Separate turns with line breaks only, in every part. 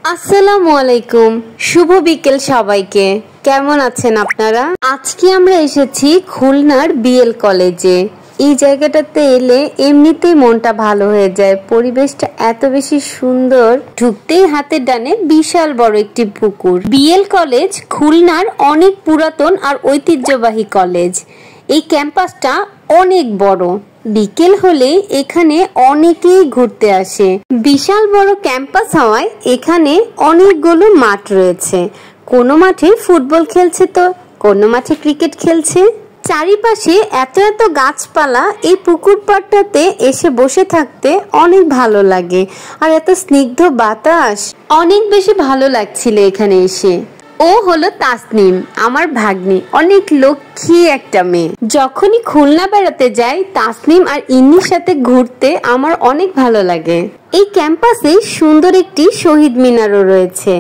আসসালামু আলাইকুম, শুভ বিকেল সবাইকে। কেমন আছেন আপনারা? আজকে আমরা এসেছি খুলনার বিএল কলেজে। এই জায়গাটাতে এলে এমনিতেই মনটা ভালো হয়ে যায়। পরিবেশটা এত বেশি সুন্দর, ঢুকতেই হাতের ডানে বিশাল বড় একটি পুকুর। বিএল কলেজ খুলনার অনেক পুরাতন আর ঐতিহ্যবাহী কলেজ। এই ক্যাম্পাসটা অনেক বড়। বিকেল হলে এখানে অনেকেই ঘুরতে আসে। বিশাল বড় ক্যাম্পাস হওয়ায় এখানে অনেকগুলো মাঠ রয়েছে। কোনো মাঠে ফুটবল খেলছে তো কোনো মাঠে ক্রিকেট খেলছে। চারিপাশে এত এত গাছপালা, এই পুকুর পাড়টাতে এসে বসে থাকতে অনেক ভালো লাগে। আর এত স্নিগ্ধ বাতাস, অনেক বেশি ভালো লাগছিল এখানে এসে। ও হলো তাসনিম, আমার ভাগ্নি, অনেক লক্ষ্মী একটা মেয়ে। যখনই খুলনা বেড়াতে যাই তাসনিম আর ইন্নির সাথে ঘুরতে আমার অনেক ভালো লাগে। এই ক্যাম্পাসে সুন্দর একটি শহীদ মিনারও রয়েছে।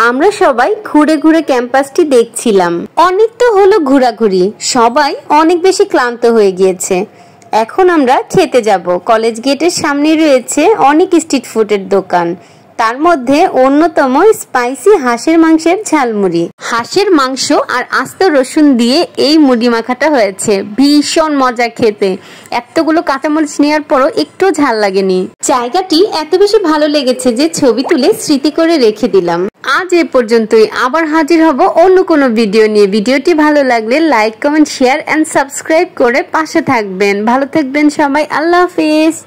আমরা সবাই ঘুরে ঘুরে ক্যাম্পাসটি দেখছিলাম। অনেক তো হলো ঘোরাঘুরি, সবাই অনেক বেশি ক্লান্ত হয়ে গিয়েছে। এখন আমরা খেতে যাব। কলেজ গেটের সামনে রয়েছে অনেক স্ট্রিট ফুডের দোকান। তার মধ্যে অন্যতম স্পাইসি হাঁসের মাংসের ঝালমুড়ি। হাঁসের মাংস আর আস্ত রসুন দিয়ে এই মুড়ি মাখাটা হয়েছে, ভীষণ মজা খেতে। এতগুলো কাঁচামরিচ নেওয়ার পরও একটু ঝাল লাগেনি। জায়গাটি এত বেশি ভালো লেগেছে যে ছবি তুলে স্মৃতি করে রেখে দিলাম। আজ এ পর্যন্তই, আবার হাজির হব অন্য কোনো ভিডিও নিয়ে। ভিডিওটি ভালো লাগলে like, comment, share and subscribe করে পাশে থাকবেন। ভালো থাকবেন সবাই, আল্লাহ হাফেজ।